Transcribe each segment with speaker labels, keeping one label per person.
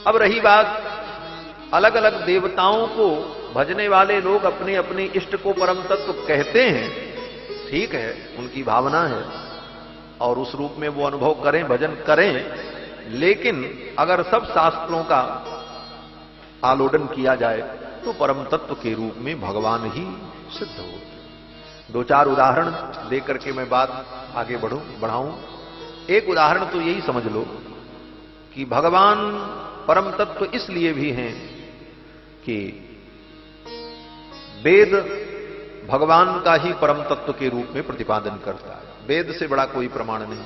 Speaker 1: अब रही बात, अलग अलग देवताओं को भजने वाले लोग अपने अपने इष्ट को परम तत्व कहते हैं, ठीक है, उनकी भावना है और उस रूप में वो अनुभव करें, भजन करें, लेकिन अगर सब शास्त्रों का आलोडन किया जाए तो परम तत्व के रूप में भगवान ही सिद्ध हो। दो चार उदाहरण देकर के मैं बात आगे बढ़ाऊं। एक उदाहरण तो यही समझ लो कि भगवान परम तत्व इसलिए भी हैं कि वेद भगवान का ही परम तत्व के रूप में प्रतिपादन करता है। वेद से बड़ा कोई प्रमाण नहीं।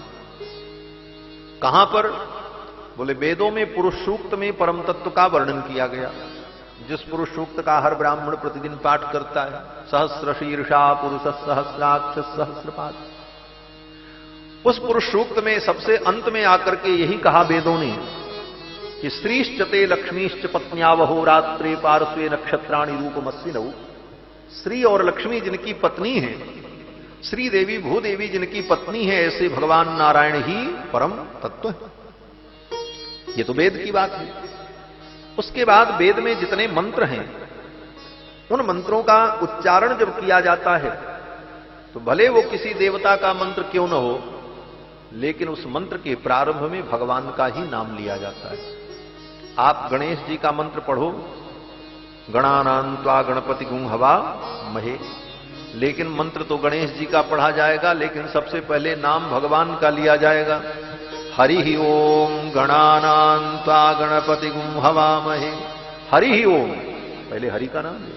Speaker 1: कहां पर? बोले वेदों में पुरुष सूक्त में परम तत्व का वर्णन किया गया, जिस पुरुष सूक्त का हर ब्राह्मण प्रतिदिन पाठ करता है, सहस्र शीर्षा पुरुष सहस्राक्ष सहस्रपाद। उस पुरुष सूक्त में सबसे अंत में आकर के यही कहा वेदों ने कि श्रीश्चते लक्ष्मीश्च पत्न्यावहो रात्रे पार्श्वे नक्षत्राणि रूपमस्विनौ। श्री और लक्ष्मी जिनकी पत्नी है, श्री देवी भूदेवी जिनकी पत्नी है, ऐसे भगवान नारायण ही परम तत्व है। ये तो वेद की बात है। उसके बाद वेद में जितने मंत्र हैं, उन मंत्रों का उच्चारण जब किया जाता है तो भले वो किसी देवता का मंत्र क्यों न हो, लेकिन उस मंत्र के प्रारंभ में भगवान का ही नाम लिया जाता है। आप गणेश जी का मंत्र पढ़ो, गणानां त्वा गणपति गुं हवा महे, लेकिन मंत्र तो गणेश जी का पढ़ा जाएगा, लेकिन सबसे पहले नाम भगवान का लिया जाएगा। हरि ही ओम गणानां त्वा गणपति गुं हवामहे। हरि ही ओम, पहले हरि का नाम ले।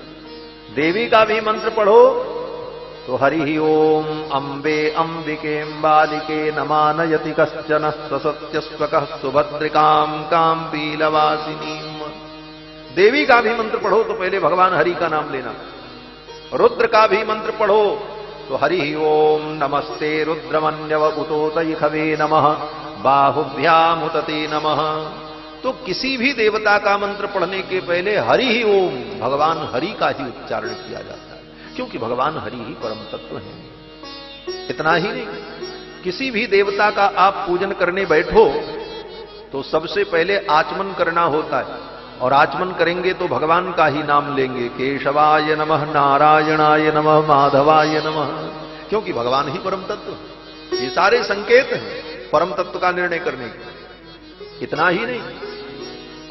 Speaker 1: देवी का भी मंत्र पढ़ो तो हरि ही ओम अंबे अंबिके बालिके नमानयति कश्चन ससत्यस्वकः सुभद्रिकां कां पीलवासिनीम्। देवी का भी मंत्र पढ़ो तो पहले भगवान हरि का नाम लेना। रुद्र का भी मंत्र पढ़ो तो हरि ही ओम नमस्ते रुद्रमन्यव उतोतैखवे नमः बाहुभ्यामुतते नमः। तो किसी भी देवता का मंत्र पढ़ने के पहले हरि ही ओम, भगवान हरि का ही उच्चारण किया जाता है, क्योंकि भगवान हरि ही परम तत्व है। इतना ही नहीं, किसी भी देवता का आप पूजन करने बैठो तो सबसे पहले आचमन करना होता है, और आचमन करेंगे तो भगवान का ही नाम लेंगे, केशवाय नमः, नारायणाय नमः, माधवाय नमः, क्योंकि भगवान ही परम तत्व। ये सारे संकेत हैं परम तत्व का निर्णय करने के। इतना ही नहीं,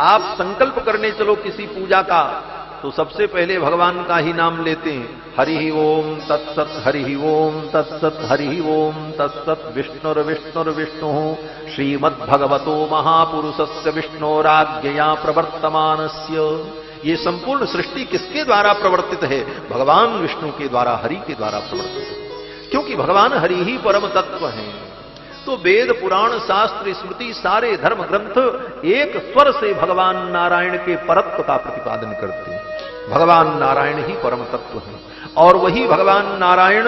Speaker 1: आप संकल्प करने चलो किसी पूजा का तो सबसे पहले भगवान का ही नाम लेते हैं, हरि ही ओम तत्सत, हरि ही ओम तत्सत, हरि ही ओम तत्सत। विष्णुर्विष्णुर्विष्णु श्रीमद्भगवतो महापुरुषस्य विष्णोराज्ञया प्रवर्तमानस्य। ये संपूर्ण सृष्टि किसके द्वारा प्रवर्तित है? भगवान विष्णु के द्वारा, हरि के द्वारा प्रवर्तित है, क्योंकि भगवान हरि ही परम तत्व हैं। तो वेद पुराण शास्त्र स्मृति सारे धर्म ग्रंथ एक स्वर से भगवान नारायण के परत्व का प्रतिपादन करते हैं। भगवान नारायण ही परम तत्व हैं, और वही भगवान नारायण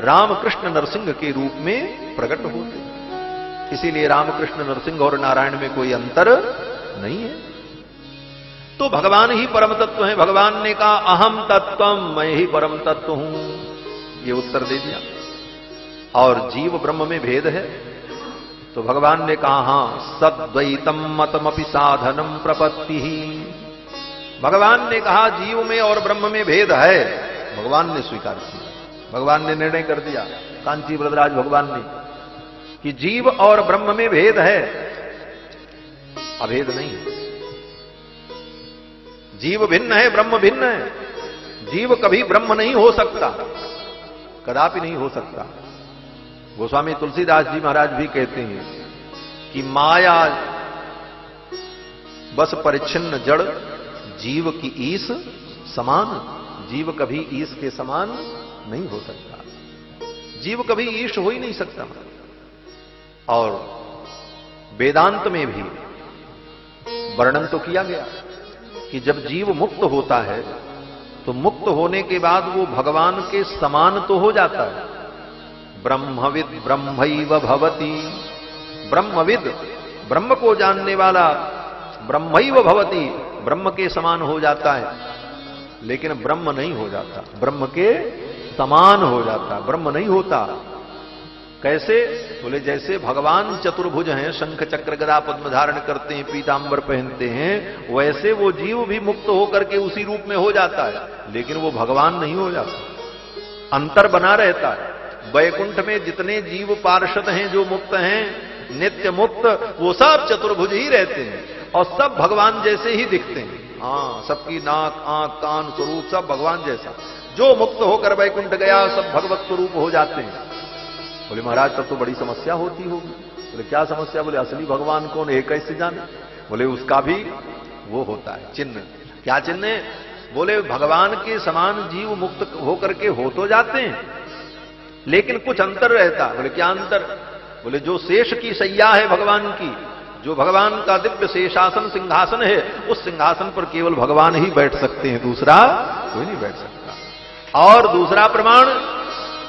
Speaker 1: रामकृष्ण नरसिंह के रूप में प्रकट होते हैं। इसीलिए रामकृष्ण नरसिंह और नारायण में कोई अंतर नहीं है। तो भगवान ही परम तत्व है। भगवान ने कहा अहम तत्वम, मैं ही परम तत्व हूं, ये उत्तर दे दिया। और जीव ब्रह्म में भेद है तो भगवान ने कहा हां सद्वैतम मतमपि साधनम प्रपत्ति ही। भगवान ने कहा जीव में और ब्रह्म में भेद है, भगवान ने स्वीकार किया। भगवान ने निर्णय कर दिया, कांची वरदराज भगवान ने, कि जीव और ब्रह्म में भेद है, अभेद नहीं है। जीव भिन्न है, ब्रह्म भिन्न है। जीव कभी ब्रह्म नहीं हो सकता, कदापि नहीं हो सकता। गोस्वामी तुलसीदास जी महाराज भी कहते हैं कि माया बस परिच्छिन्न जड़, जीव की ईश समान। जीव कभी ईश के समान नहीं हो सकता, जीव कभी ईश हो ही नहीं सकता। और वेदांत में भी वर्णन तो किया गया कि जब जीव मुक्त होता है तो मुक्त होने के बाद वो भगवान के समान तो हो जाता है। ब्रह्मविद ब्रह्मैव भवति, ब्रह्मविद ब्रह्म को जानने वाला ब्रह्मैव भवति, ब्रह्म के समान हो जाता है, लेकिन ब्रह्म नहीं हो जाता, ब्रह्म के समान हो जाता, ब्रह्म नहीं होता। कैसे? बोले जैसे भगवान चतुर्भुज हैं, शंख चक्र गदा पद्म धारण करते हैं, पीतांबर पहनते हैं, वैसे वो जीव भी मुक्त होकर के उसी रूप में हो जाता है, लेकिन वो भगवान नहीं हो जाता, अंतर बना रहता है। वैकुंठ में जितने जीव पार्षद हैं जो मुक्त हैं, नित्य मुक्त, वो सब चतुर्भुज ही रहते हैं और सब भगवान जैसे ही दिखते हैं। हाँ, सबकी नाक, आंख, कान, स्वरूप सब भगवान जैसा। जो मुक्त होकर वैकुंठ गया सब भगवत स्वरूप हो जाते हैं। बोले महाराज तब तो बड़ी समस्या होती होगी। बोले क्या समस्या? बोले असली भगवान कौन है कैसे जाने? बोले उसका भी वो होता है चिन्ह। क्या चिन्ह है? बोले भगवान के समान जीव मुक्त होकर के हो तो जाते हैं, लेकिन कुछ अंतर रहता। बोले क्या अंतर? बोले जो शेष की सैया है भगवान की, जो भगवान का दिव्य शेषासन सिंहासन है, उस सिंहासन पर केवल भगवान ही बैठ सकते हैं, दूसरा कोई नहीं बैठ सकता। और दूसरा प्रमाण,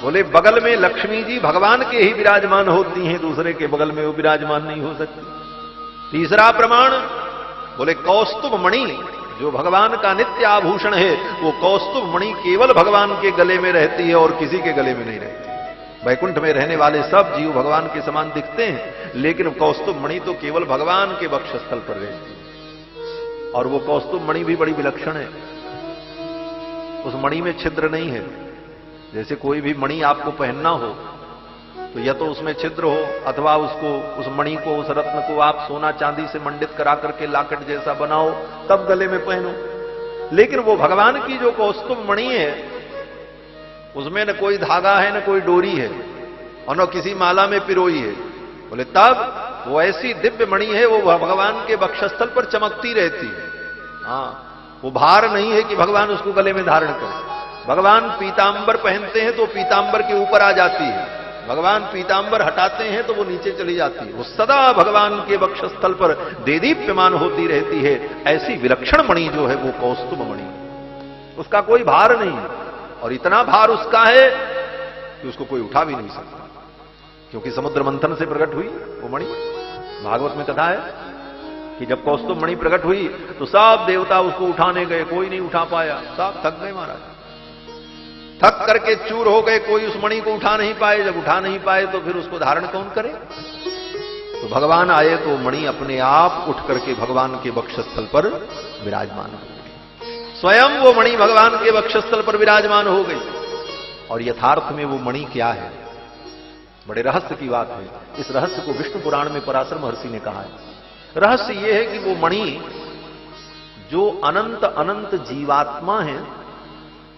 Speaker 1: बोले बगल में लक्ष्मी जी भगवान के ही विराजमान होती हैं, दूसरे के बगल में वो विराजमान नहीं हो सकती। तीसरा प्रमाण, बोले कौस्तुभ मणि जो भगवान का नित्य आभूषण है, वो कौस्तुभ मणि केवल भगवान के गले में रहती है और किसी के गले में नहीं रहती। वैकुंठ में रहने वाले सब जीव भगवान के समान दिखते हैं, लेकिन कौस्तुभ मणि तो केवल भगवान के वक्षस्थल पर रहती है। और वो कौस्तुभ मणि भी बड़ी विलक्षण है, उस मणि में छिद्र नहीं है। जैसे कोई भी मणि आपको पहनना हो तो या तो उसमें छिद्र हो, अथवा उसको, उस मणि को, उस रत्न को आप सोना चांदी से मंडित करा करके लाकट जैसा बनाओ, तब गले में पहनो। लेकिन वो भगवान की जो कौस्तुभ मणि है, उसमें न कोई धागा है, न कोई डोरी है, और न किसी माला में पिरोई है। बोले तब वो ऐसी दिव्य मणि है, वो भगवान के वक्षस्थल पर चमकती रहती है। हाँ, वो भार नहीं है कि भगवान उसको गले में धारण करें। भगवान पीतांबर पहनते हैं तो पीतांबर के ऊपर आ जाती है, भगवान पीतांबर हटाते हैं तो वो नीचे चली जाती है। वो सदा भगवान के वक्षस्थल पर देदीप्यमान होती रहती है। ऐसी विलक्षण मणि जो है वो कौस्तुभ मणि, उसका कोई भार नहीं है, और इतना भार उसका है कि उसको कोई उठा भी नहीं सकता, क्योंकि समुद्र मंथन से प्रकट हुई वो मणि। भागवत में कथा है कि जब कौस्तुभ मणि प्रकट हुई तो सब देवता उसको उठाने गए, कोई नहीं उठा पाया, सब थक गए महाराज, थक करके चूर हो गए, कोई उस मणि को उठा नहीं पाए। जब उठा नहीं पाए तो फिर उसको धारण कौन करे? तो भगवान आए तो मणि अपने आप उठ करके भगवान के वक्षस्थल पर विराजमान हो गई। स्वयं वो मणि भगवान के वक्षस्थल पर विराजमान हो गई। और यथार्थ में वो मणि क्या है? बड़े रहस्य की बात है। इस रहस्य को विष्णु पुराण में पराशर महर्षि ने कहा है। रहस्य ये है कि वो मणि जो अनंत अनंत जीवात्मा है,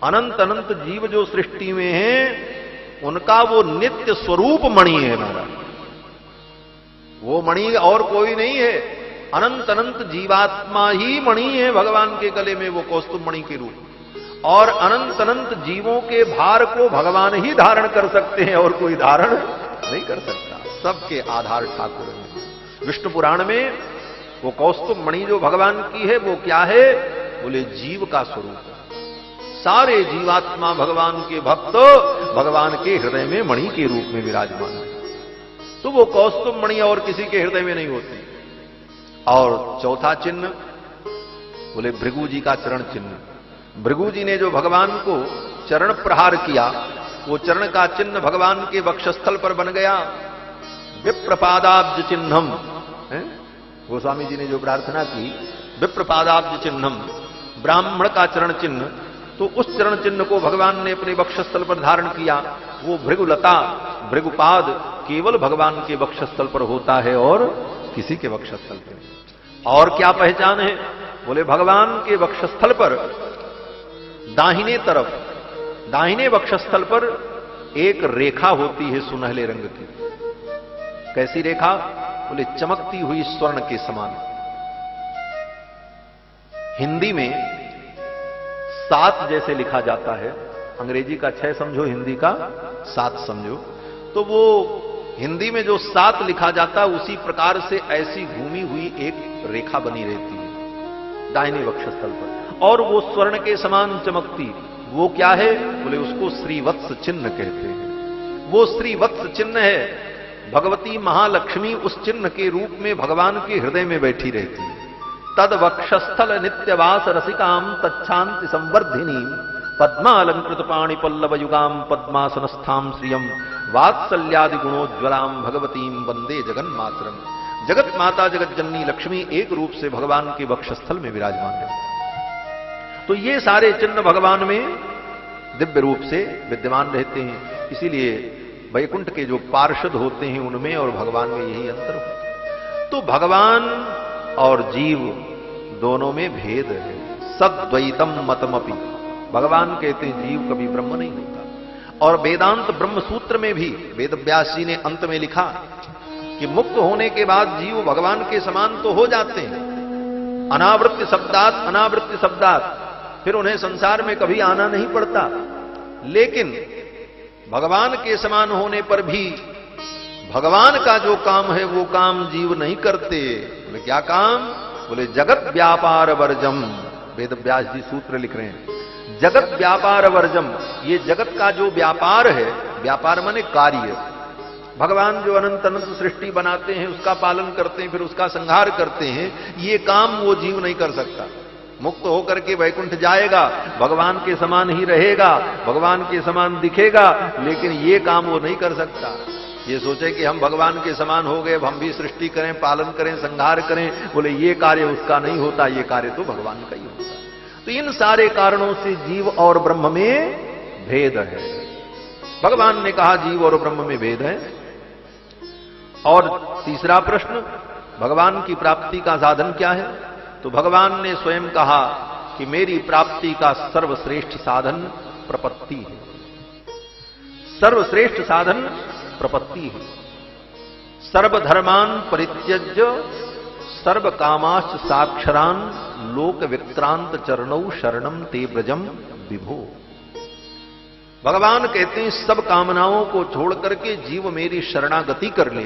Speaker 1: अनंत अनंत जीव जो सृष्टि में हैं, उनका वो नित्य स्वरूप मणि है महाराज। वो मणि और कोई नहीं है, अनंत अनंत जीवात्मा ही मणि है भगवान के गले में, वो कौस्तुभ मणि के रूप। और अनंत अनंत जीवों के भार को भगवान ही धारण कर सकते हैं और कोई धारण नहीं कर सकता। सबके आधार ठाकुर हैं। विष्णु पुराण में वो कौस्तुभ मणि जो भगवान की है वो क्या है? बोले जीव का स्वरूप है। सारे जीवात्मा भगवान के भक्त भगवान के हृदय में मणि के रूप में विराजमान है। तो वो कौस्तुभ मणि और किसी के हृदय में नहीं होती। और चौथा चिन्ह, बोले भृगु जी का चरण चिन्ह। भृगु जी ने जो भगवान को चरण प्रहार किया, वो चरण का चिन्ह भगवान के वक्षस्थल पर बन गया। विप्रपादाब्ज चिन्हम, गोस्वामी जी ने जो प्रार्थना की, विप्रपादाब्ज चिन्हम, ब्राह्मण का चरण चिन्ह, तो उस चरण चिन्ह को भगवान ने अपने वक्षस्थल पर धारण किया। वो भृगुलता, भृगुपाद केवल भगवान के वक्षस्थल पर होता है और किसी के वक्षस्थल पर। और क्या पहचान है? बोले भगवान के वक्षस्थल पर दाहिने तरफ, दाहिने वक्षस्थल पर एक रेखा होती है सुनहले रंग की। कैसी रेखा? बोले चमकती हुई स्वर्ण के समान। हिंदी में 7 जैसे लिखा जाता है, अंग्रेजी का 6 समझो, हिंदी का 7 समझो। तो वो हिंदी में जो 7 लिखा जाता है, उसी प्रकार से ऐसी घूमी हुई एक रेखा बनी रहती है दाहिने वक्षस्थल पर, और वो स्वर्ण के समान चमकती। वो क्या है? बोले उसको श्रीवत्स चिन्ह कहते हैं। वो श्रीवत्स चिन्ह है। भगवती महालक्ष्मी उस चिन्ह के रूप में भगवान के हृदय में बैठी रहती है। तद वक्षस्थल नित्यवास रसिकाम तच्छांति संवर्धिनी पद्मालंकृत पाणि पल्लव युगाम पद्मासनस्थाम श्रियम वात्सल्यादि गुणोज्ज्वलाम भगवतीम वंदे जगन्मातरम। जगत माता जगत जननी लक्ष्मी एक रूप से भगवान के वक्षस्थल में विराजमान है। तो ये सारे चिन्ह भगवान में दिव्य रूप से विद्यमान रहते हैं। इसीलिए वैकुंठ के जो पार्षद होते हैं उनमें और भगवान में यही अंतर होता है। तो भगवान और जीव दोनों में भेद है। सद्वैतम मतमपि, भगवान कहते हैं जीव कभी ब्रह्म नहीं होता। और वेदांत ब्रह्म सूत्र में भी वेद व्यास जी ने अंत में लिखा कि मुक्त होने के बाद जीव भगवान के समान तो हो जाते हैं, अनावृत्ति शब्दात, फिर उन्हें संसार में कभी आना नहीं पड़ता। लेकिन भगवान के समान होने पर भी भगवान का जो काम है वो काम जीव नहीं करते। बोले क्या काम? बोले जगत व्यापार वर्जम। वेद व्यास जी सूत्र लिख रहे हैं जगत व्यापार वर्जम। ये जगत का जो व्यापार है, व्यापार माने कार्य, भगवान जो अनंत अनंत सृष्टि बनाते हैं उसका पालन करते हैं, फिर उसका संहार करते हैं, ये काम वो जीव नहीं कर सकता। मुक्त होकर के वैकुंठ जाएगा, भगवान के समान ही रहेगा, भगवान के समान दिखेगा, लेकिन ये काम वो नहीं कर सकता। ये सोचे कि हम भगवान के समान हो गए, हम भी सृष्टि करें, पालन करें, संहार करें, बोले ये कार्य उसका नहीं होता, ये कार्य तो भगवान का ही होता। तो इन सारे कारणों से जीव और ब्रह्म में भेद है। भगवान ने कहा जीव और ब्रह्म में भेद है। और तीसरा प्रश्न, भगवान की प्राप्ति का साधन क्या है? तो भगवान ने स्वयं कहा कि मेरी प्राप्ति का सर्वश्रेष्ठ साधन प्रपत्ति है। सर्वश्रेष्ठ साधन प्रपत्ति है। सर्वधर्मान परित्यज्य सर्व कामाश्च साक्षरान लोक विक्रांत चरणौ शरणम ते ब्रजम विभो। भगवान कहते हैं सब कामनाओं को छोड़ करके जीव मेरी शरणागति कर ले,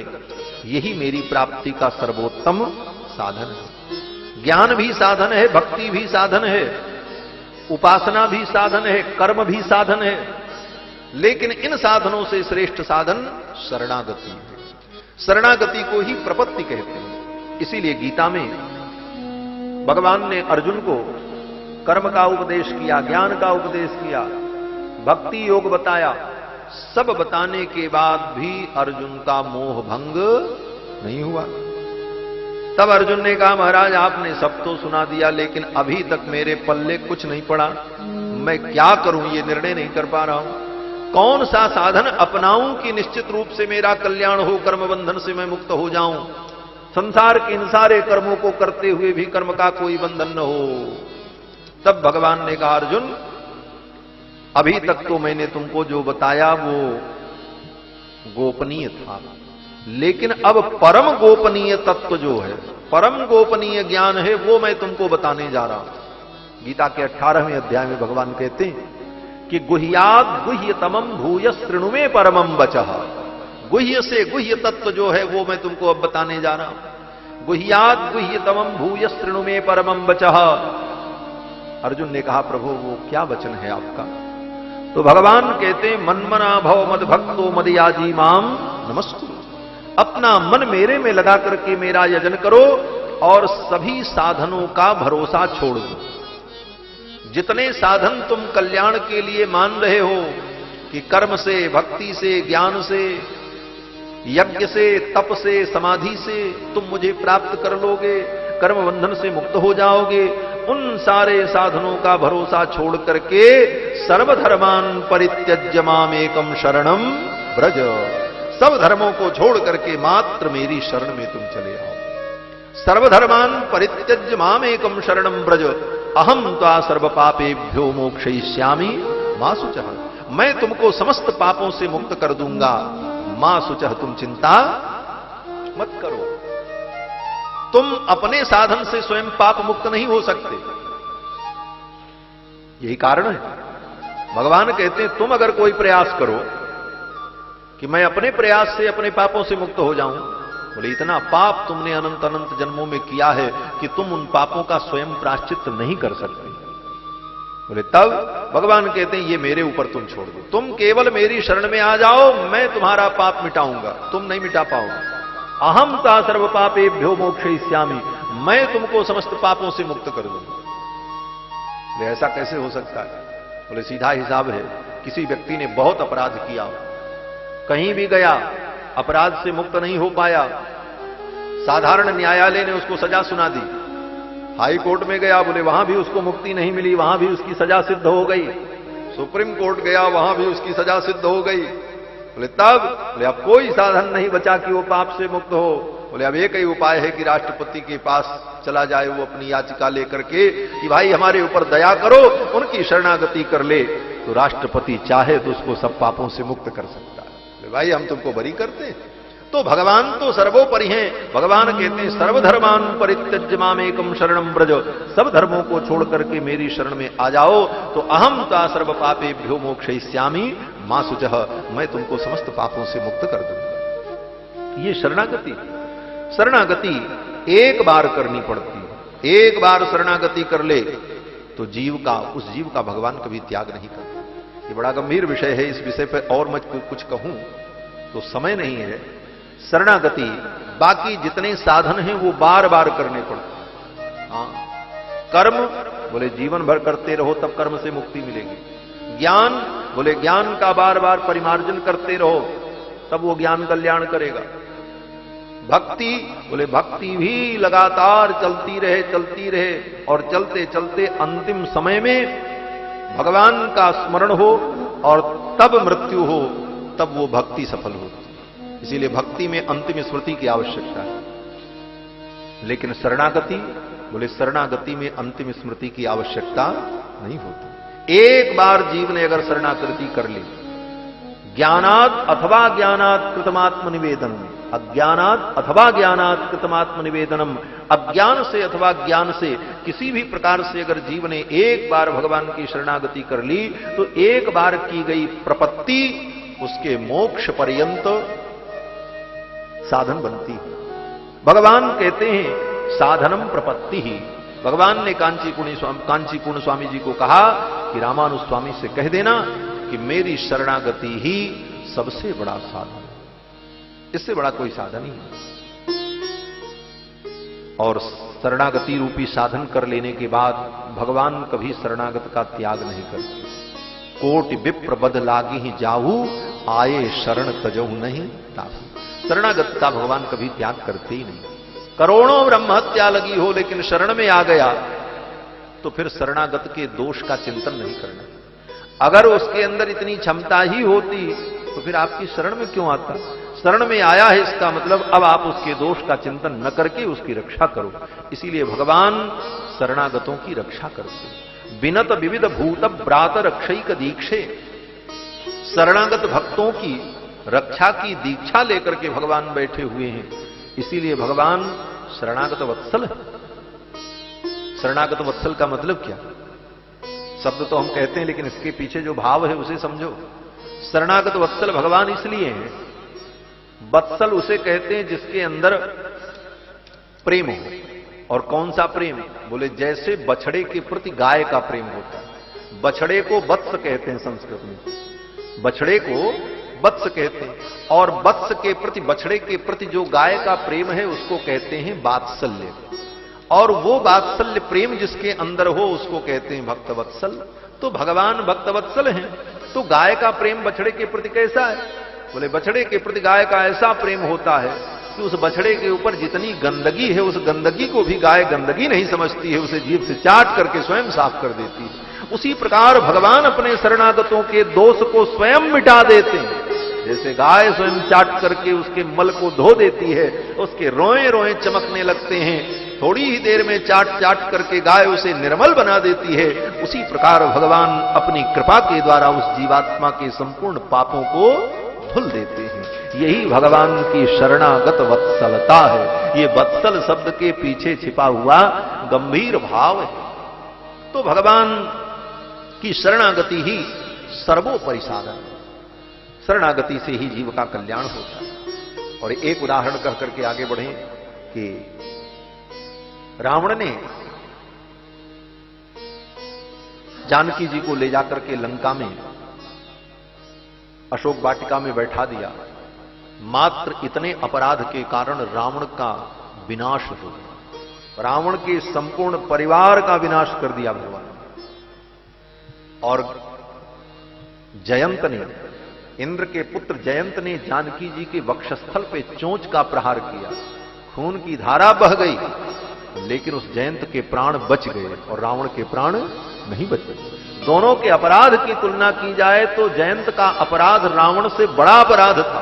Speaker 1: यही मेरी प्राप्ति का सर्वोत्तम साधन है। ज्ञान भी साधन है, भक्ति भी साधन है, उपासना भी साधन है, कर्म भी साधन है, लेकिन इन साधनों से श्रेष्ठ साधन शरणागति है। शरणागति को ही प्रपत्ति कहते हैं। इसीलिए गीता में भगवान ने अर्जुन को कर्म का उपदेश किया, ज्ञान का उपदेश किया, भक्ति योग बताया। सब बताने के बाद भी अर्जुन का मोह भंग नहीं हुआ। तब अर्जुन ने कहा महाराज आपने सब तो सुना दिया, लेकिन अभी तक मेरे पल्ले कुछ नहीं पड़ा, मैं क्या करूं ये निर्णय नहीं कर पा रहा हूं। कौन सा साधन अपनाऊं कि निश्चित रूप से मेरा कल्याण हो, कर्म बंधन से मैं मुक्त हो जाऊं, संसार के इन सारे कर्मों को करते हुए भी कर्म का कोई बंधन न हो। तब भगवान ने कहा अर्जुन अभी तक तो मैंने तुमको जो बताया वो गोपनीय था, लेकिन अब परम गोपनीय तत्व जो है, परम गोपनीय ज्ञान है, वो मैं तुमको बताने जा रहा हूं। गीता के 18वें अध्याय में भगवान कहते हैं कि गुह्याद गुह्यतमम भूयः शृणु मे परमं वचः। गुह्य से गुह्य तत्व जो है वो मैं तुमको अब बताने जा रहा हूं। गुह्याद गुह्यतमम भूयः शृणु मे परमं वचः। अर्जुन ने कहा प्रभु वो क्या वचन है आपका? तो भगवान कहते हैं मन्मना भव मद भक्तो मदयाजी माम नमस्कुरु। अपना मन मेरे में लगा करके मेरा यजन करो और सभी साधनों का भरोसा छोड़ दो। जितने साधन तुम कल्याण के लिए मान रहे हो कि कर्म से, भक्ति से, ज्ञान से, यज्ञ से, तप से, समाधि से तुम मुझे प्राप्त कर लोगे, कर्म बंधन से मुक्त हो जाओगे, उन सारे साधनों का भरोसा छोड़ करके सर्वधर्मान परित्यज्य मामेकम शरणम ब्रज। सब धर्मों को छोड़ करके मात्र मेरी शरण में तुम चले आओ। सर्वधर्मान परित्यज्य मामेकम शरणम ब्रज अहम त्वा सर्व पापेभ्यो मोक्षयिष्यामि मा शुचः। मैं तुमको समस्त पापों से मुक्त कर दूंगा, मा शुचः तुम चिंता मत करो। तुम अपने साधन से स्वयं पाप मुक्त नहीं हो सकते, यही कारण है। भगवान कहते हैं तुम अगर कोई प्रयास करो कि मैं अपने प्रयास से अपने पापों से मुक्त हो जाऊं, बोले इतना पाप तुमने अनंत अनंत जन्मों में किया है कि तुम उन पापों का स्वयं प्रायश्चित नहीं कर सकते। बोले तब भगवान कहते हैं ये मेरे ऊपर तुम छोड़ दो, तुम केवल मेरी शरण में आ जाओ, मैं तुम्हारा पाप मिटाऊंगा, तुम नहीं मिटा पाओगे। अहम ता सर्व पापेभ्यो मोक्षयिष्यामि, मैं तुमको समस्त पापों से मुक्त कर दूंगा। ऐसा कैसे हो सकता है? बोले सीधा हिसाब है, किसी व्यक्ति ने बहुत अपराध किया, कहीं भी गया अपराध से मुक्त नहीं हो पाया, साधारण न्यायालय ने उसको सजा सुना दी, हाई कोर्ट में गया, बोले वहां भी उसको मुक्ति नहीं मिली, वहां भी उसकी सजा सिद्ध हो गई, सुप्रीम कोर्ट गया, वहां भी उसकी सजा सिद्ध हो गई, बोले तब, बोले अब कोई साधन नहीं बचा कि वो पाप से मुक्त हो, बोले अब एक ही उपाय है कि राष्ट्रपति के पास चला जाए, वो अपनी याचिका लेकर के कि भाई हमारे ऊपर दया करो, उनकी शरणागति कर ले, तो राष्ट्रपति चाहे तो उसको सब पापों से मुक्त कर सकता है। भाई हम तुमको बरी करते हैं। तो भगवान तो सर्वोपरि हैं। भगवान कहते हैं सर्वधर्मान परित्यज्य मामेकम शरणम ब्रज, सब धर्मों को छोड़ करके मेरी शरण में आ जाओ तो अहम ता सर्व पापेभ्यो मोक्षयिष्यामि मां सुजह, मैं तुमको समस्त पापों से मुक्त कर दूंगा। ये शरणागति, शरणागति एक बार करनी पड़ती है। एक बार शरणागति कर ले तो जीव का, उस जीव का भगवान कभी त्याग नहीं करते। ये बड़ा गंभीर विषय है, इस विषय पर और मैं कुछ कहूं तो समय नहीं है। शरणागति, बाकी जितने साधन हैं वो बार बार करने पड़ते हैं। हाँ, कर्म बोले जीवन भर करते रहो तब कर्म से मुक्ति मिलेगी। ज्ञान बोले ज्ञान का बार बार परिमार्जन करते रहो तब वो ज्ञान कल्याण करेगा। भक्ति बोले भक्ति भी लगातार चलती रहे और चलते चलते अंतिम समय में भगवान का स्मरण हो और तब मृत्यु हो, तब वो भक्ति सफल होती। इसीलिए भक्ति में अंतिम स्मृति की आवश्यकता है। लेकिन शरणागति बोले शरणागति में अंतिम स्मृति की आवश्यकता नहीं होती। एक बार जीव ने अगर शरणागति कर ली, ज्ञानात् अथवा ज्ञानात् कृतमात्म निवेदन, अज्ञानात् अथवा ज्ञानात् कृतमात्म निवेदनम, अज्ञान से अथवा ज्ञान से किसी भी प्रकार से अगर जीव ने एक बार भगवान की शरणागति कर ली तो एक बार की गई प्रपत्ति उसके मोक्ष पर्यंत साधन बनती है। भगवान कहते हैं साधनम प्रपत्ति ही। भगवान ने कांचीपूर्ण स्वामी जी को कहा कि रामानुज स्वामी से कह देना कि मेरी शरणागति ही सबसे बड़ा साधन है, इससे बड़ा कोई साधन ही नहीं। और शरणागति रूपी साधन कर लेने के बाद भगवान कभी शरणागत का त्याग नहीं करते। कोटि विप्र बद लागी ही जाहू, आए शरण तजहु नहीं ताहू। शरणागत का भगवान कभी त्याग करते ही नहीं। करोड़ों ब्रह्म हत्या लगी हो लेकिन शरण में आ गया तो फिर शरणागत के दोष का चिंतन नहीं करना। अगर उसके अंदर इतनी क्षमता ही होती तो फिर आपकी शरण में क्यों आता? शरण में आया है इसका मतलब अब आप उसके दोष का चिंतन न करके उसकी रक्षा करो। इसीलिए भगवान शरणागतों की रक्षा करते। विनत विविध भूत ब्रात रक्षैक दीक्षे, शरणागत भक्तों की रक्षा की दीक्षा लेकर के भगवान बैठे हुए हैं। इसीलिए भगवान शरणागत वत्सल है। शरणागत वत्सल का मतलब क्या? शब्द तो हम कहते हैं लेकिन इसके पीछे जो भाव है उसे समझो। शरणागत वत्सल भगवान इसलिए है, वत्सल उसे कहते हैं जिसके अंदर प्रेम हो। और कौन सा प्रेम? बोले जैसे बछड़े के प्रति गाय का प्रेम होता है। बछड़े को वत्स कहते हैं संस्कृत में, बछड़े को वत्स कहते हैं। और वत्स के प्रति, बछड़े के प्रति जो गाय का प्रेम है उसको कहते हैं वात्सल्य। और वो वात्सल्य प्रेम जिसके अंदर हो उसको कहते हैं भक्तवत्सल। तो भगवान भक्तवत्सल हैं। तो गाय का प्रेम बछड़े के प्रति कैसा है? बोले बछड़े के प्रति गाय का ऐसा प्रेम होता है कि उस बछड़े के ऊपर जितनी गंदगी है उस गंदगी को भी गाय गंदगी नहीं समझती है, उसे जीभ से चाट करके स्वयं साफ कर देती है। उसी प्रकार भगवान अपने शरणागतों के दोष को स्वयं मिटा देते हैं। जैसे गाय स्वयं चाट करके उसके मल को धो देती है, उसके रोए रोए चमकने लगते हैं, थोड़ी ही देर में चाट चाट करके गाय उसे निर्मल बना देती है। उसी प्रकार भगवान अपनी कृपा के द्वारा उस जीवात्मा के संपूर्ण पापों को धुल देते हैं। यही भगवान की शरणागत वत्सलता है। ये वत्सल शब्द के पीछे छिपा हुआ गंभीर भाव है। तो भगवान की शरणागति ही सर्वोपरि साधन है। शरणागति से ही जीव का कल्याण होता है। और एक उदाहरण कह करके आगे बढ़े कि रावण ने जानकी जी को ले जाकर के लंका में अशोक वाटिका में बैठा दिया। मात्र इतने अपराध के कारण रावण का विनाश हो गया। रावण के संपूर्ण परिवार का विनाश कर दिया भगवान। और जयंत ने, इंद्र के पुत्र जयंत ने जानकी जी के वक्षस्थल पे चोंच का प्रहार किया, खून की धारा बह गई, लेकिन उस जयंत के प्राण बच गए और रावण के प्राण नहीं बचे। दोनों के अपराध की तुलना की जाए तो जयंत का अपराध रावण से बड़ा अपराध था।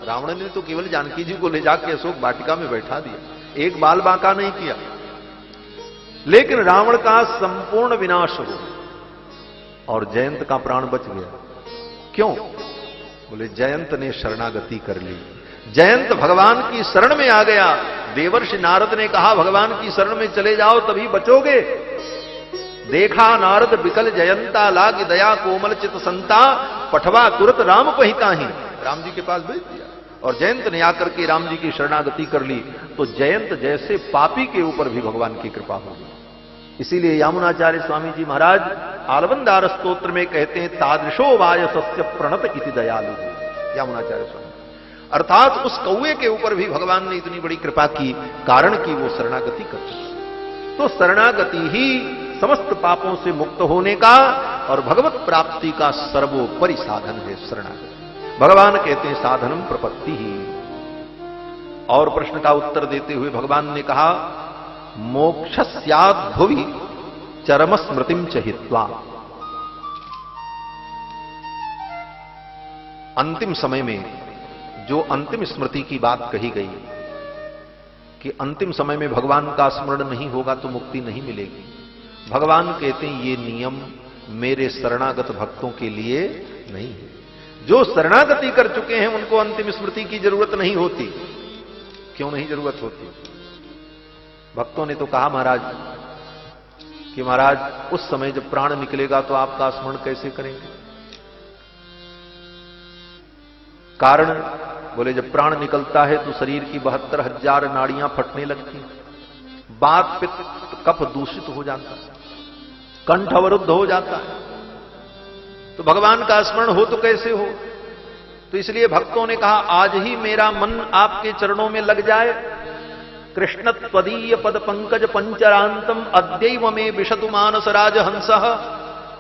Speaker 1: रावण ने तो केवल जानकी जी को ले जाके अशोक वाटिका में बैठा दिया, एक बाल बांका नहीं किया, लेकिन रावण का संपूर्ण विनाश हो और जयंत का प्राण बच गया। क्यों? बोले जयंत ने शरणागति कर ली, जयंत भगवान की शरण में आ गया। देवर्षि नारद ने कहा भगवान की शरण में चले जाओ तभी बचोगे। देखा नारद बिकल जयंता लाग दया कोमल चित संता, पठवा तुरत राम पहिता ही, राम जी के पास भेज दिया और जयंत ने आकर के राम जी की शरणागति कर ली। तो जयंत जैसे पापी के ऊपर भी भगवान की कृपा होगी। इसीलिए यामुनाचार्य स्वामी जी महाराज आलवंदार स्तोत्र में कहते हैं तादृशो वायसस्य प्रणत इति दयालु। यामुनाचार्य स्वामी अर्थात उस कौवे के ऊपर भी भगवान ने इतनी बड़ी कृपा की, कारण कि वो शरणागति कर चुका। तो शरणागति ही समस्त पापों से मुक्त होने का और भगवत प्राप्ति का सर्वोपरि साधन है शरणागति। भगवान कहते हैं साधनम प्रपत्ति ही। और प्रश्न का उत्तर देते हुए भगवान ने कहा मोक्षस्याद् भुवि चरम स्मृतिम चहित्वा। अंतिम समय में जो अंतिम स्मृति की बात कही गई कि अंतिम समय में भगवान का स्मरण नहीं होगा तो मुक्ति नहीं मिलेगी, भगवान कहते हैं ये नियम मेरे शरणागत भक्तों के लिए नहीं है। जो शरणागति कर चुके हैं उनको अंतिम स्मृति की जरूरत नहीं होती। क्यों नहीं जरूरत होती? भक्तों ने तो कहा महाराज कि महाराज उस समय जब प्राण निकलेगा तो आपका स्मरण कैसे करेंगे? कारण बोले जब प्राण निकलता है तो शरीर की 72,000 नाड़ियां फटने लगती हैं, बात पित्त कफ दूषित हो जाता है, कंठ अवरुद्ध हो जाता है, तो भगवान का स्मरण हो तो कैसे हो? तो इसलिए भक्तों ने कहा आज ही मेरा मन आपके चरणों में लग जाए। कृष्ण त्वदीय पद पंकज पंचरांतम अद्यैव में विशतु मानस राजहंस।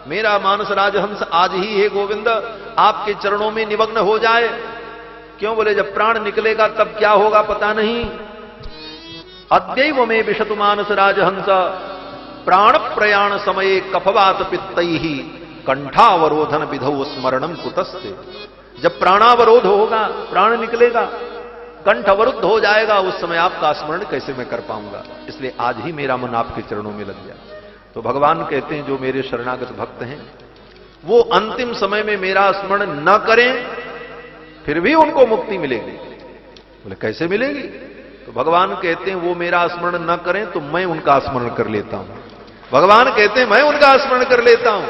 Speaker 1: मेरा मानस राजहंस आज ही हे गोविंद आपके चरणों में निमग्न हो जाए। क्यों? बोले जब प्राण निकलेगा तब क्या होगा पता नहीं। अद्यैव में विशतु मानस राजहंस प्राण प्रयाण समये कफवात पित्तैहि कंठावरोधन विधौ स्मरणम कुतस्ते। जब प्राणावरोध होगा, प्राण निकलेगा, कंठ अवरुद्ध हो जाएगा, उस समय आपका स्मरण कैसे मैं कर पाऊंगा? इसलिए आज ही मेरा मन आपके चरणों में लग जाए। तो भगवान कहते हैं जो मेरे शरणागत भक्त हैं वो अंतिम समय में मेरा स्मरण न करें फिर भी उनको मुक्ति मिलेगी। बोले कैसे मिलेगी? तो भगवान कहते हैं वो मेरा स्मरण न करें तो मैं उनका स्मरण कर लेता हूं। भगवान कहते हैं मैं उनका स्मरण कर लेता हूं।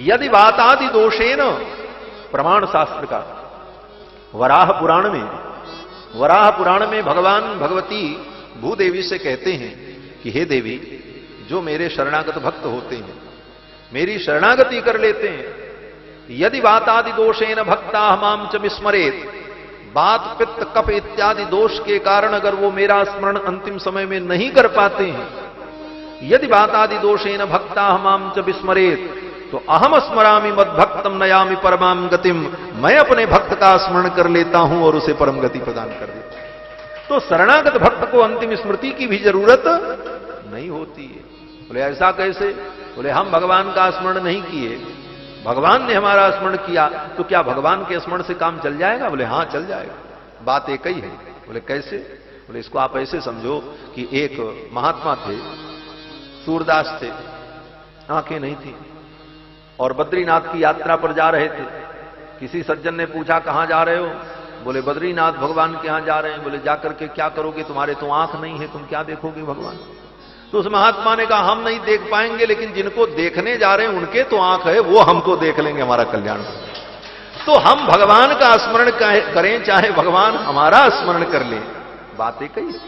Speaker 1: यदि वातादि दोषेन, प्रमाण शास्त्र का वराह पुराण में भगवान भगवती भूदेवी से कहते हैं कि हे देवी जो मेरे शरणागत भक्त होते हैं, मेरी शरणागति कर लेते हैं, यदि वातादि दोषेन भक्ता माम च विस्मरेत, बात पित्त कफ इत्यादि दोष के कारण अगर वो मेरा स्मरण अंतिम समय में नहीं कर पाते हैं, यदि वातादि दोषेन भक्ता माम च विस्मरेत तो अहम स्मरामि मद्भक्तम नयामि परमाम गतिम। मैं अपने भक्त का स्मरण कर लेता हूं और उसे परम गति प्रदान कर देता हूं। तो शरणागत भक्त को अंतिम स्मृति की भी जरूरत नहीं होती है। बोले ऐसा कैसे? बोले हम भगवान का स्मरण नहीं किए, भगवान ने हमारा स्मरण किया, तो क्या भगवान के स्मरण से काम चल जाएगा? बोले हां चल जाएगा, बात एक ही है। बोले कैसे? बोले इसको आप ऐसे समझो कि एक महात्मा थे, सूरदास थे, आंखें नहीं थी और बद्रीनाथ की यात्रा पर जा रहे थे। किसी सज्जन ने पूछा कहां जा रहे हो? बोले बद्रीनाथ भगवान के यहां जा रहे हैं। बोले जाकर के क्या करोगे? तुम्हारे तो आंख नहीं है, तुम क्या देखोगे भगवान? तो उस महात्मा ने कहा हम नहीं देख पाएंगे, लेकिन जिनको देखने जा रहे हैं उनके तो आंख है, वो हमको देख लेंगे, हमारा कल्याण। तो हम भगवान का स्मरण करें चाहे भगवान हमारा स्मरण कर ले, बात एक ही है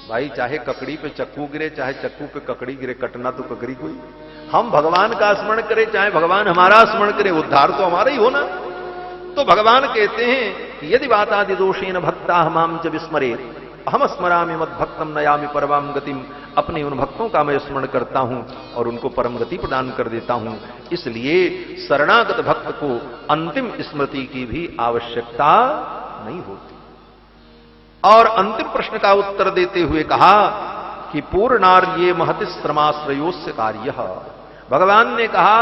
Speaker 1: भाई। चाहे ककड़ी पे चक्कू गिरे, चाहे चक्कू पे ककड़ी गिरे, कटना तो ककड़ी कोई। हम भगवान का स्मरण करें चाहे भगवान हमारा स्मरण करे, उद्धार तो हमारा ही होना। तो भगवान कहते हैं यदि वातादि दोषेन भक्ता माम च विस्मरे अहम स्मरामि मद्भक्तम नयामि परमाम गतिम। अपने उन भक्तों का मैं स्मरण करता हूं और उनको परम गति प्रदान कर देता हूं। इसलिए शरणागत भक्त को अंतिम स्मृति की भी आवश्यकता नहीं होती। और अंतिम प्रश्न का उत्तर देते हुए कहा कि पूर्णार्ये महति श्रमाश्रयोस्य कार्य। भगवान ने कहा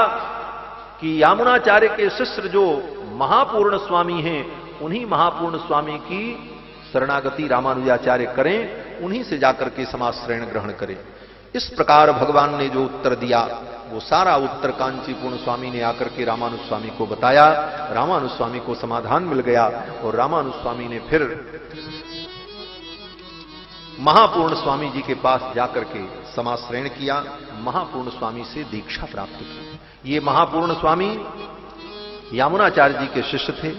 Speaker 1: कि यामुनाचार्य के शिष्य जो महापूर्ण स्वामी हैं, उन्हीं महापूर्ण स्वामी की शरणागति रामानुजाचार्य करें, उन्हीं से जाकर के समाश्रयण ग्रहण करें। इस प्रकार भगवान ने जो उत्तर दिया, वो सारा उत्तर कांचीपूर्ण स्वामी ने आकर के रामानुज स्वामी को बताया। रामानुज स्वामी को समाधान मिल गया और रामानुज स्वामी ने फिर महापूर्ण स्वामी जी के पास जाकर के समाश्रयण किया, महापूर्ण स्वामी से दीक्षा प्राप्त की। ये महापूर्ण स्वामी यामुनाचार्य जी के शिष्य थे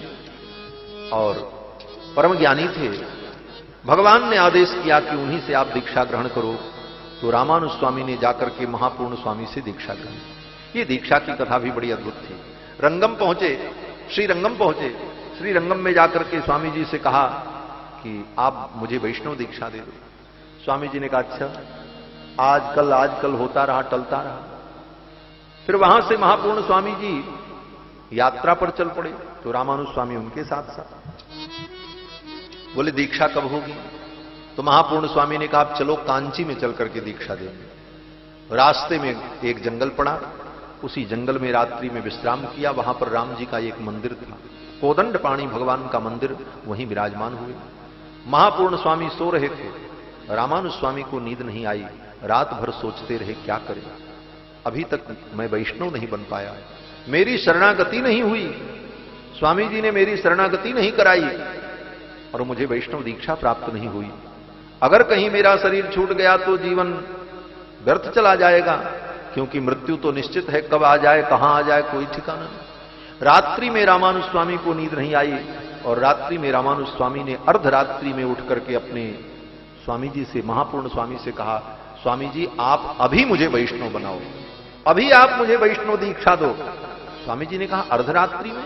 Speaker 1: और परम ज्ञानी थे। भगवान ने आदेश किया कि उन्हीं से आप दीक्षा ग्रहण करो, तो रामानुज स्वामी ने जाकर के महापूर्ण स्वामी से दीक्षा ग्रहण। ये दीक्षा की कथा भी बड़ी अद्भुत थी। रंगम पहुंचे, श्रीरंगम पहुंचे। श्रीरंगम में जाकर के स्वामी जी से कहा कि आप मुझे वैष्णव दीक्षा दे दो। स्वामी जी ने कहा अच्छा, आजकल होता रहा, टलता रहा। फिर वहां से महापूर्ण स्वामी जी यात्रा पर चल पड़े, तो रामानुज स्वामी उनके साथ साथ। बोले दीक्षा कब होगी? तो महापूर्ण स्वामी ने कहा आप चलो कांची में चल करके दीक्षा देंगे। रास्ते में एक जंगल पड़ा, उसी जंगल में रात्रि में विश्राम किया। वहां पर राम जी का एक मंदिर था, कोदंड पाणी भगवान का मंदिर, वहीं विराजमान हुए। महापूर्ण स्वामी सो रहे थे, रामानुज स्वामी को नींद नहीं आई। रात भर सोचते रहे क्या करें, अभी तक मैं वैष्णव नहीं बन पाया, मेरी शरणागति नहीं हुई, स्वामी जी ने मेरी शरणागति नहीं कराई और मुझे वैष्णव दीक्षा प्राप्त नहीं हुई। अगर कहीं मेरा शरीर छूट गया तो जीवन व्यर्थ चला जाएगा, क्योंकि मृत्यु तो निश्चित है, कब आ जाए कहां आ जाए कोई ठिकाना नहीं। रात्रि में रामानुज स्वामी को नींद नहीं आई और रात्रि में रामानुज स्वामी ने अर्धरात्रि में उठ करके अपने स्वामी जी से, महापूर्ण स्वामी से कहा स्वामी जी आप अभी मुझे वैष्णव बनाओ, अभी आप मुझे वैष्णव दीक्षा दो। स्वामी जी ने कहा अर्धरात्रि में?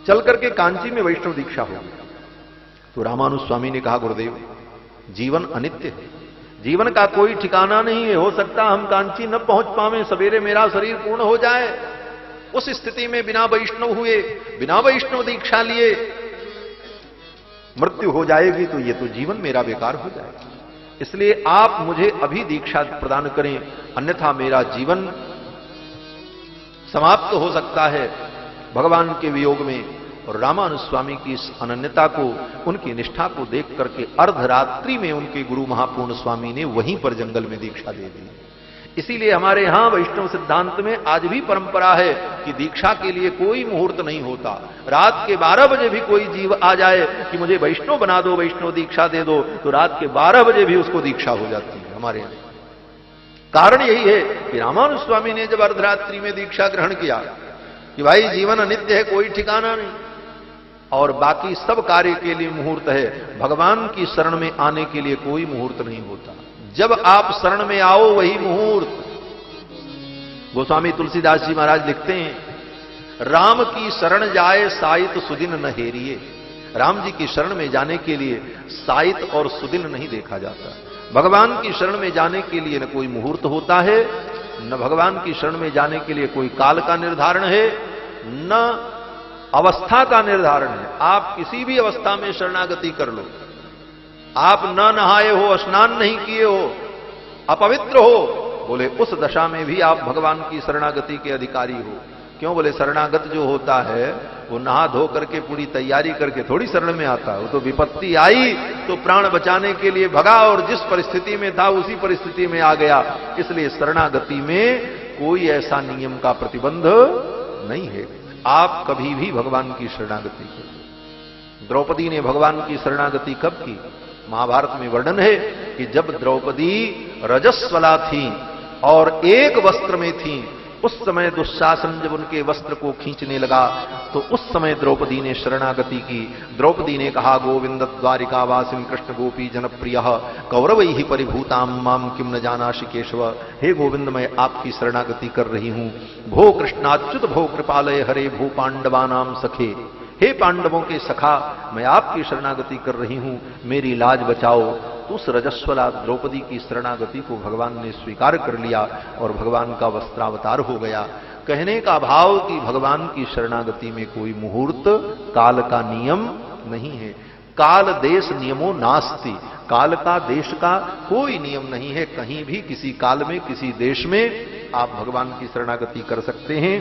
Speaker 1: चल करके कांची में वैष्णव दीक्षा होगी। तो रामानुज स्वामी ने कहा गुरुदेव जीवन अनित्य है, जीवन का कोई ठिकाना नहीं है, हो सकता हम कांची न पहुंच पावे, सवेरे मेरा शरीर पूर्ण हो जाए। उस स्थिति में बिना वैष्णव हुए, बिना वैष्णव दीक्षा लिए मृत्यु हो जाएगी, तो ये तो जीवन मेरा बेकार हो जाएगा। इसलिए आप मुझे अभी दीक्षा प्रदान करें, अन्यथा मेरा जीवन समाप्त हो सकता है भगवान के वियोग में। और रामानुज स्वामी की इस अनन्यता को, उनकी निष्ठा को देख करके अर्धरात्रि में उनके गुरु महापूर्ण स्वामी ने वहीं पर जंगल में दीक्षा दे दी। इसीलिए हमारे यहां वैष्णव सिद्धांत में आज भी परंपरा है कि दीक्षा के लिए कोई मुहूर्त नहीं होता। रात के 12 बजे भी कोई जीव आ जाए कि मुझे वैष्णव बना दो, वैष्णव दीक्षा दे दो, तो रात के 12 बजे भी उसको दीक्षा हो जाती है हमारे यहां। कारण यही है कि रामानुज स्वामी ने जब अर्धरात्रि में दीक्षा ग्रहण किया कि भाई जीवन अनित्य है, कोई ठिकाना नहीं, और बाकी सब कार्य के लिए मुहूर्त है, भगवान की शरण में आने के लिए कोई मुहूर्त नहीं होता। जब आप शरण में आओ वही मुहूर्त। गोस्वामी तुलसीदास जी महाराज लिखते हैं राम की शरण जाए साइत सुदिन न हेरिए। राम जी की शरण में जाने के लिए साइत और सुदिन नहीं देखा जाता। भगवान की शरण में जाने के लिए न कोई मुहूर्त होता है, न भगवान की शरण में जाने के लिए कोई काल का निर्धारण है, न अवस्था का निर्धारण है। आप किसी भी अवस्था में शरणागति कर लो, आप न नहाए हो, स्नान नहीं किए हो, अपवित्र हो, बोले उस दशा में भी आप भगवान की शरणागति के अधिकारी हो। क्यों? बोले शरणागत जो होता है वो नहा धो करके पूरी तैयारी करके थोड़ी शरण में आता है। वो तो विपत्ति आई तो प्राण बचाने के लिए भगा और जिस परिस्थिति में था उसी परिस्थिति में आ गया। इसलिए शरणागति में कोई ऐसा नियम का प्रतिबंध नहीं है। आप कभी भी भगवान की शरणागति करो। द्रौपदी ने भगवान की शरणागति कब की? महाभारत में वर्णन है कि जब द्रौपदी रजस्वला थी और एक वस्त्र में थी, उस समय दुशासन जब उनके वस्त्र को खींचने लगा तो उस समय द्रौपदी ने शरणागति की। द्रौपदी ने कहा गोविंद द्वारिका वासिन कृष्ण गोपी जनप्रिय कौरवैहि परिभूताम माम किम न जानासि केशव। हे गोविंद मैं आपकी शरणागति कर रही हूं। भो कृष्णाच्युत भो कृपालय हरे भू पांडवानाम सखे। हे पांडवों के सखा मैं आपकी शरणागति कर रही हूं, मेरी लाज बचाओ। उस रजस्वला द्रौपदी की शरणागति को भगवान ने स्वीकार कर लिया और भगवान का वस्त्रावतार हो गया। कहने का भाव कि भगवान की शरणागति में कोई मुहूर्त काल का नियम नहीं है। काल देश नियमो नास्ति, काल का देश का कोई नियम नहीं है। कहीं भी किसी काल में किसी देश में आप भगवान की शरणागति कर सकते हैं।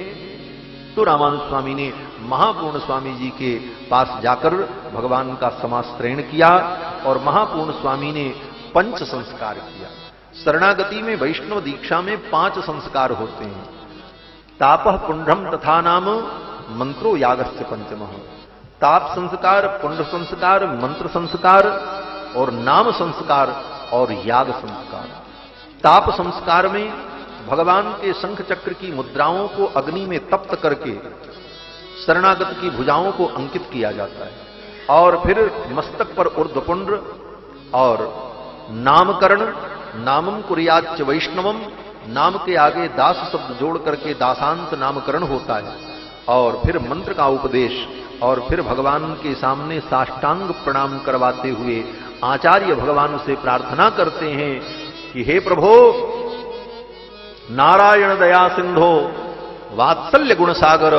Speaker 1: तो रामानुज स्वामी ने महापूर्ण स्वामी जी के पास जाकर भगवान का समाश्रयण किया और महापूर्ण स्वामी ने 5 संस्कार किया। शरणागति में वैष्णव दीक्षा में 5 संस्कार होते हैं। तापः पुंड्रम तथा नाम मंत्रो यागस्य पंचमः। ताप संस्कार, पुंड संस्कार, मंत्र संस्कार और नाम संस्कार और याग संस्कार। ताप संस्कार में भगवान के शंख चक्र की मुद्राओं को अग्नि में तप्त करके शरणागत की भुजाओं को अंकित किया जाता है और फिर मस्तक पर ऊर्ध्वपुंड और नामकरण, नामम कुर्याच्च वैष्णवम, नाम के आगे दास शब्द जोड़ करके दासांत नामकरण होता है और फिर मंत्र का उपदेश और फिर भगवान के सामने साष्टांग प्रणाम करवाते हुए आचार्य भगवान से प्रार्थना करते हैं कि हे प्रभो, नारायण दया सिंधो वात्सल्य गुण सागर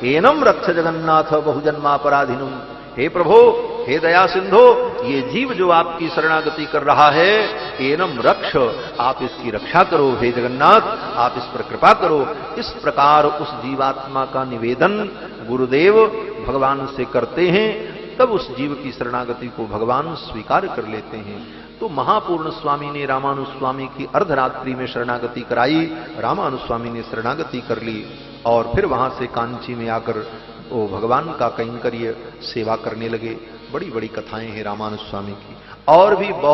Speaker 1: एनम रक्ष जगन्नाथ बहुजन्मापराधिनुम। हे प्रभो, हे दया सिंधो, ये जीव जो आपकी शरणागति कर रहा है, एनम रक्ष, आप इसकी रक्षा करो। हे जगन्नाथ, आप इस पर कृपा करो। इस प्रकार उस जीवात्मा का निवेदन गुरुदेव भगवान से करते हैं, तब उस जीव की शरणागति को भगवान स्वीकार कर लेते हैं। तो महापूर्ण स्वामी ने रामानुज स्वामी की अर्धरात्रि में शरणागति कराई। रामानुज स्वामी ने शरणागति कर ली और फिर वहां से कांची में आकर वो भगवान का कैंकर्य सेवा करने लगे। बड़ी बड़ी कथाएं हैं रामानुज स्वामी की और भी बहुत